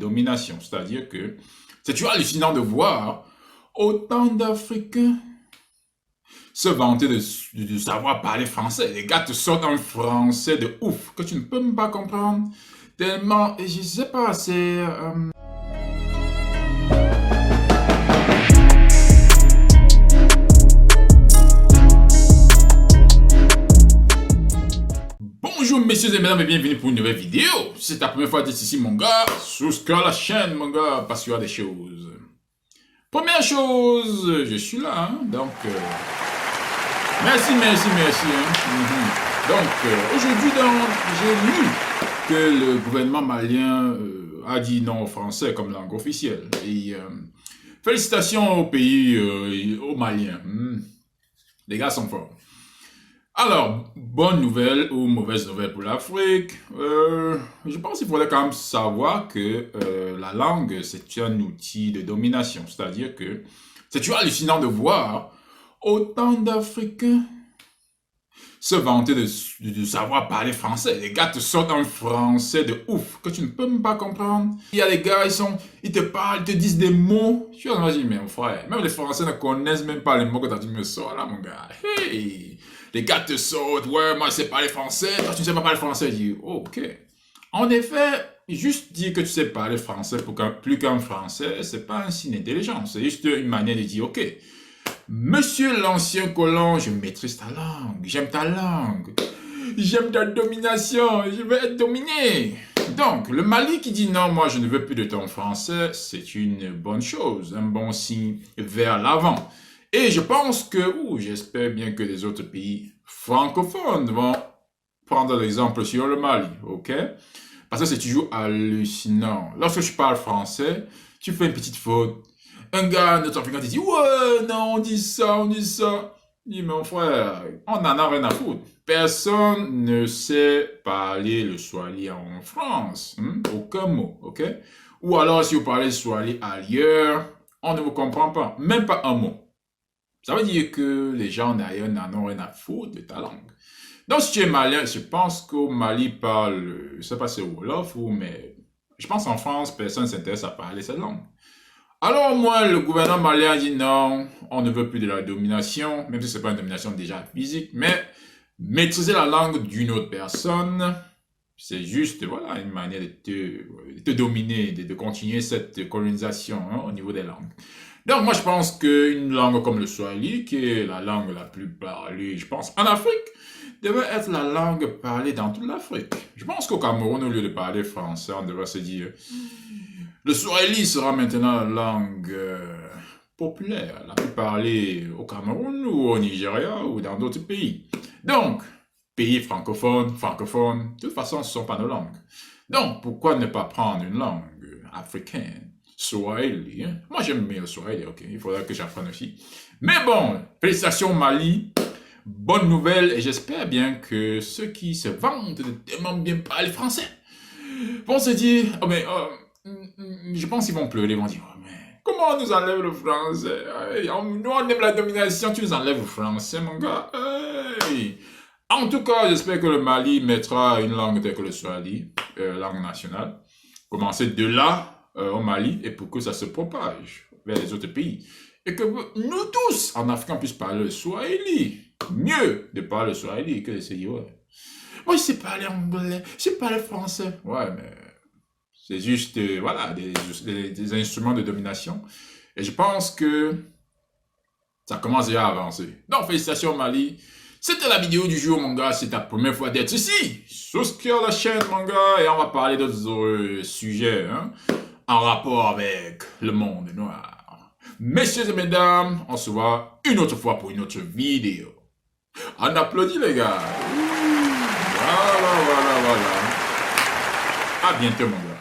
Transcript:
domination. C'est-à-dire que c'est toujours hallucinant de voir autant d'Africains se vanter de savoir parler français. Les gars te sortent un français de ouf que tu ne peux même pas comprendre. Tellement, je sais pas, c'est... Bonjour messieurs et mesdames et bienvenue pour une nouvelle vidéo. Si c'est ta première fois d'être ici mon gars, souscris à la chaîne mon gars, parce qu'il y a des choses. Première chose, je suis là, hein, donc... merci. Donc, aujourd'hui, j'ai lu que le gouvernement malien a dit non au français comme langue officielle. Et félicitations au pays, aux Maliens. Les gars sont forts. Alors, bonne nouvelle ou mauvaise nouvelle pour l'Afrique, je pense qu'il faudrait quand même savoir que la langue, c'est un outil de domination. C'est-à-dire que c'est toujours hallucinant de voir autant d'Africains se vanter de savoir parler français. Les gars te sortent un français de ouf que tu ne peux même pas comprendre. Il y a des gars, ils te parlent, ils te disent des mots. Je suis en train de dire, mais mon frère, même les Français ne connaissent même pas les mots que tu me sors là, mon gars. Hey! Les gars te sortent, ouais, moi je sais parler français, toi tu ne sais pas parler français. Je dis, oh, ok. En effet, juste dire que tu sais parler français plus qu'un français, c'est pas un signe d'intelligence. C'est juste une manière de dire, ok. Monsieur l'ancien colon, je maîtrise ta langue, j'aime ta langue, j'aime ta domination, je veux être dominé. Donc, le Mali qui dit non, moi je ne veux plus de ton français, c'est une bonne chose, un bon signe vers l'avant. Et je pense que, j'espère bien que les autres pays francophones vont prendre l'exemple sur le Mali, ok? Parce que c'est toujours hallucinant. Lorsque je parle français, tu fais une petite faute. Un gars, notre Africain, te dit, ouais, non, on dit ça. Il dit, mon frère, on n'en a rien à foutre. Personne ne sait parler le Swahili en France. Aucun mot, ok? Ou alors, si vous parlez Swahili ailleurs, on ne vous comprend pas. Même pas un mot. Ça veut dire que les gens d'ailleurs n'en ont rien à foutre de ta langue. Donc, si tu es malien, je pense qu'au Mali parle, je ne sais pas si c'est Wolof mais je pense en France, personne ne s'intéresse à parler cette langue. Alors moi, le gouvernement malien dit non, on ne veut plus de la domination, même si ce n'est pas une domination déjà physique, mais maîtriser la langue d'une autre personne, c'est juste voilà, une manière de te dominer, de continuer cette colonisation au niveau des langues. Donc moi je pense qu'une langue comme le Swahili, qui est la langue la plus parlée, je pense, en Afrique, devrait être la langue parlée dans toute l'Afrique. Je pense qu'au Cameroun, au lieu de parler français, on devrait se dire... Le Swahili sera maintenant la langue populaire, la plus parlée au Cameroun ou au Nigeria ou dans d'autres pays. Donc, pays francophones, de toute façon, ce ne sont pas nos langues. Donc, pourquoi ne pas prendre une langue africaine, Swahili, hein? Moi, j'aime bien le Swahili, ok, il faudra que j'apprenne aussi. Mais bon, félicitations Mali, bonne nouvelle, et j'espère bien que ceux qui se vantent de tellement bien parler français vont se dire, je pense qu'ils vont pleurer, ils vont dire, oh, mais comment on nous enlève le français? Nous, on aime la domination, tu nous enlèves le français, mon gars. Hey. En tout cas, j'espère que le Mali mettra une langue telle que le Swahili, langue nationale. Commencer de là, au Mali, et pour que ça se propage vers les autres pays. Et que nous tous, en Afrique, on puisse parler le Swahili. Mieux de parler le Swahili que d'essayer, ouais. Moi, je sais parler anglais, je sais parler français. Ouais, mais... c'est juste, voilà, des instruments de domination. Et je pense que ça commence déjà à avancer. Donc, félicitations Mali. C'était la vidéo du jour, mon gars. C'est ta première fois d'être ici. Souscris à la chaîne, mon gars. Et on va parler d'autres sujets, hein, en rapport avec le monde noir. Messieurs et mesdames, on se voit une autre fois pour une autre vidéo. On applaudit, les gars. Voilà. À bientôt, mon gars.